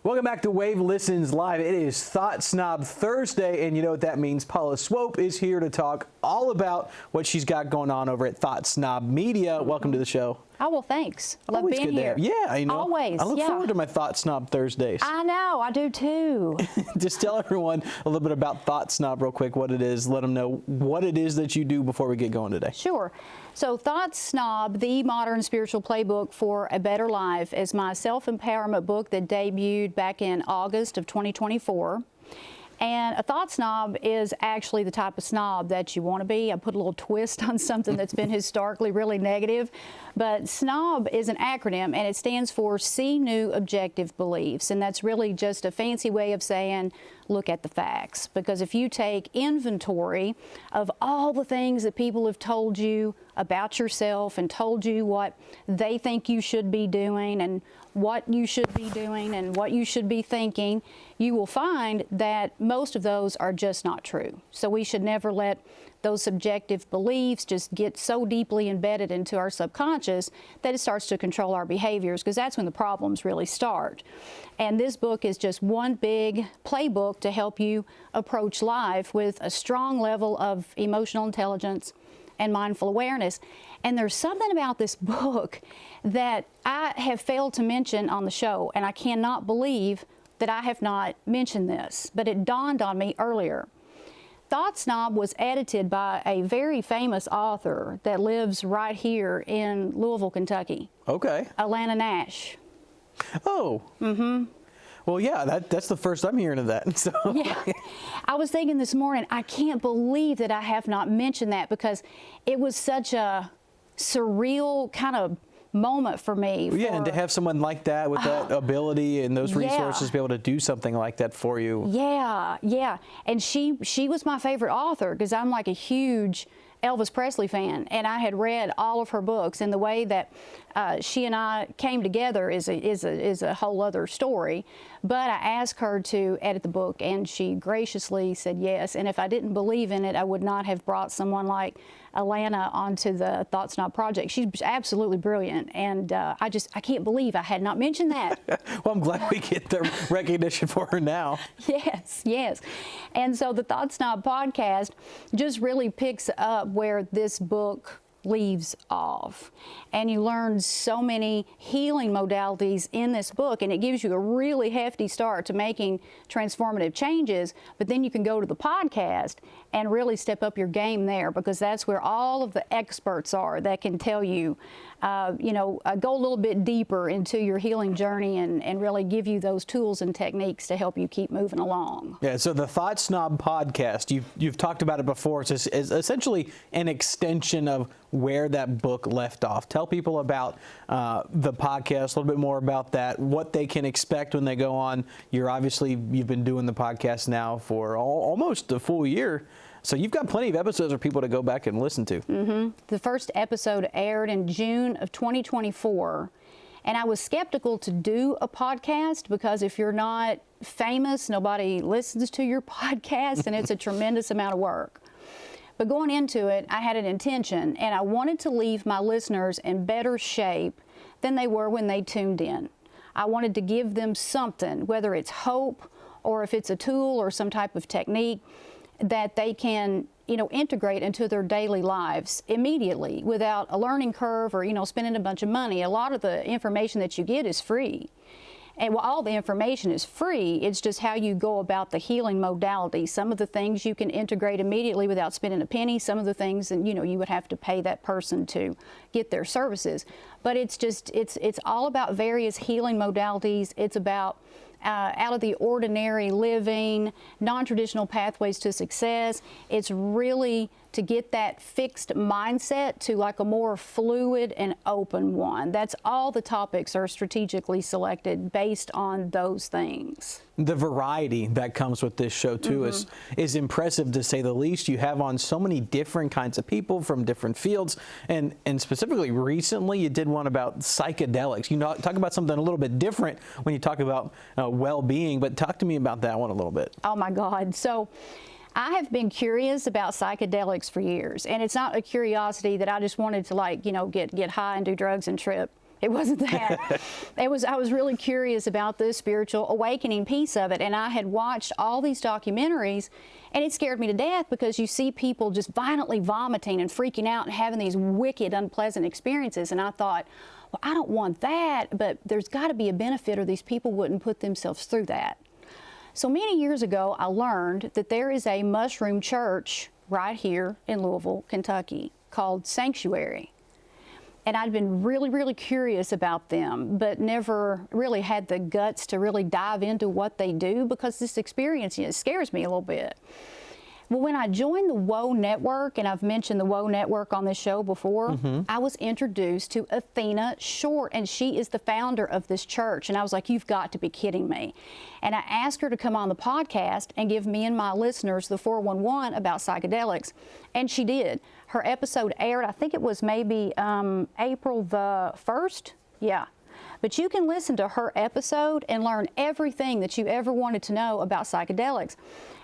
Welcome back to Wave Listens Live. It is Thought Snob Thursday, and you know what that means. Paula Swope is here to talk all about what she's got going on over at Thought Snob Media. Welcome to the show. Oh, well, thanks. Love Always being good here. Yeah, you know. Always. I look forward to my Thought Snob Thursdays. I know, I do too. Just tell everyone a little bit about Thought Snob real quick, what it is. Let them know what it is that you do before we get going today. Sure. So Thought SNOB, the Modern Spiritual Playbook for a Better Life, is my self-empowerment book that debuted back in August of 2024. And a thought snob is actually the type of snob that you want to be. I put a little twist on something that's been historically really negative. But SNOB is an acronym, and it stands for See New Objective Beliefs. And that's really just a fancy way of saying, look at the facts. Because if you take inventory of all the things that people have told you about yourself and told you what they think you should be doing and what you should be doing and what you should be thinking, you will find that most of those are just not true. So we should never let those subjective beliefs just get so deeply embedded into our subconscious that it starts to control our behaviors, because that's when the problems really start. And this book is just one big playbook to help you approach life with a strong level of emotional intelligence and mindful awareness. And there's something about this book that I have failed to mention on the show, and I cannot believe that I have not mentioned this, but it dawned on me earlier. Thought SNOB was edited by a very famous author that lives right here in Louisville, Kentucky. Okay. Alanna Nash. Oh. Mm-hmm. Well, yeah, that's the first I'm hearing of that. So. Yeah. I was thinking this morning, I can't believe that I have not mentioned that, because it was such a surreal kind of moment for me. Yeah, and to have someone like that with that ability and those resources be able to do something like that for you. Yeah, yeah. And she was my favorite author, because I'm like a huge Elvis Presley fan, and I had read all of her books, and the way that she and I came together is a whole other story. But I asked her to edit the book, and she graciously said yes. And if I didn't believe in it, I would not have brought someone like Alanna onto the Thought SNOB project. She's absolutely brilliant, and I can't believe I had not mentioned that. Well, I'm glad we get the recognition for her now. Yes, yes. And so the Thought SNOB podcast just really picks up where this book leaves off. And you learn so many healing modalities in this book, and it gives you a really hefty start to making transformative changes. But then you can go to the podcast and really step up your game there, because that's where all of the experts are that can tell you, go a little bit deeper into your healing journey and really give you those tools and techniques to help you keep moving along. Yeah, so the Thought SNOB podcast, you've talked about it before. It's essentially an extension of where that book left off. Tell people about the podcast, a little bit more about that, what they can expect when they go on. You've been doing the podcast now for almost a full year. So you've got plenty of episodes for people to go back and listen to. Mm-hmm. The first episode aired in June of 2024. And I was skeptical to do a podcast, because if you're not famous, nobody listens to your podcast, and it's a tremendous amount of work. But going into it, I had an intention, and I wanted to leave my listeners in better shape than they were when they tuned in. I wanted to give them something, whether it's hope or if it's a tool or some type of technique that they can, integrate into their daily lives immediately without a learning curve or, spending a bunch of money. A lot of the information that you get is free. And while all the information is free, it's just how you go about the healing modality. Some of the things you can integrate immediately without spending a penny. Some of the things, and you would have to pay that person to get their services. But it's all about various healing modalities. It's about out of the ordinary living, non-traditional pathways to success. It's really to get that fixed mindset to like a more fluid and open one. That's all the topics are strategically selected based on those things. The variety that comes with this show too is impressive, to say the least. You have on so many different kinds of people from different fields, and specifically recently you did one about psychedelics. Talk about something a little bit different when you talk about well-being, but talk to me about that one a little bit. Oh my God. So I have been curious about psychedelics for years, and it's not a curiosity that I just wanted to get high and do drugs and trip It wasn't that. I was really curious about the spiritual awakening piece of it, and I had watched all these documentaries, and it scared me to death because you see people just violently vomiting and freaking out and having these wicked, unpleasant experiences. And I thought, well, I don't want that, but there's got to be a benefit or these people wouldn't put themselves through that. So many years ago, I learned that there is a mushroom church right here in Louisville, Kentucky, called Sanctuary. And I'd been really, really curious about them, but never really had the guts to really dive into what they do because this experience, it scares me a little bit. Well, when I joined the WOW Network, and I've mentioned the WOW Network on this show before, I was introduced to Athena Short, and she is the founder of this church. And I was like, you've got to be kidding me. And I asked her to come on the podcast and give me and my listeners the 411 about psychedelics. And she did. Her episode aired, I think it was maybe April the 1st. Yeah. But you can listen to her episode and learn everything that you ever wanted to know about psychedelics.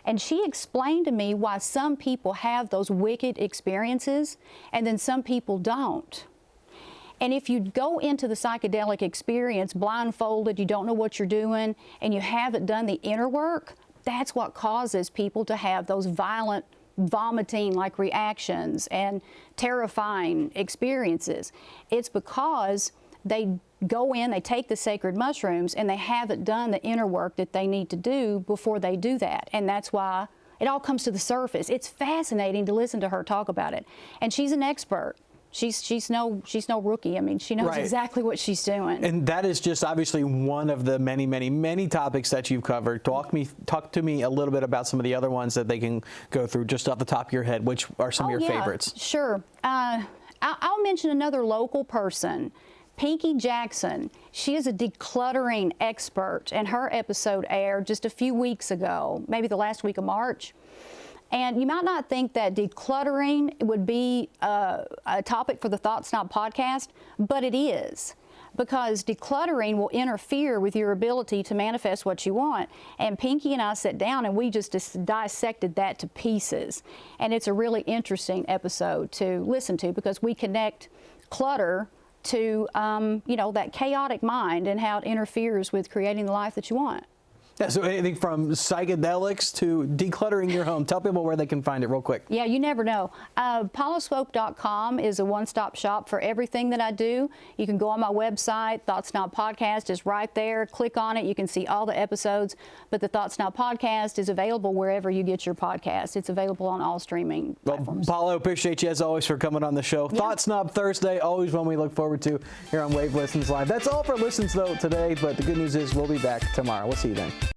And she explained to me why some people have those wicked experiences and then some people don't. And if you go into the psychedelic experience blindfolded, you don't know what you're doing, and you haven't done the inner work, that's what causes people to have those violent vomiting-like reactions and terrifying experiences. It's because they go in, they take the sacred mushrooms, and they haven't done the inner work that they need to do before they do that. And that's why it all comes to the surface. It's fascinating to listen to her talk about it. And she's an expert. She's no rookie. I mean, she knows exactly what she's doing. And that is just obviously one of the many, many, many topics that you've covered. Talk to me a little bit about some of the other ones that they can go through just off the top of your head. Which are some of your favorites? Sure. I'll mention another local person. Pinky Jackson, she is a decluttering expert, and her episode aired just a few weeks ago, maybe the last week of March. And you might not think that decluttering would be a topic for the Thought SNOB podcast, but it is, because decluttering will interfere with your ability to manifest what you want. And Pinky and I sat down and we just dissected that to pieces. And it's a really interesting episode to listen to because we connect clutter to that chaotic mind and how it interferes with creating the life that you want. Yeah, so anything from psychedelics to decluttering your home. Tell people where they can find it real quick. Yeah, you never know. PaulaSwope.com is a one-stop shop for everything that I do. You can go on my website. Thought SNOB Podcast is right there. Click on it. You can see all the episodes. But the Thought SNOB Podcast is available wherever you get your podcast. It's available on all streaming platforms. Paula, appreciate you as always for coming on the show. Yeah. Thought SNOB Thursday, always one we look forward to here on Wave Listens Live. That's all for Listens though today, but the good news is we'll be back tomorrow. We'll see you then.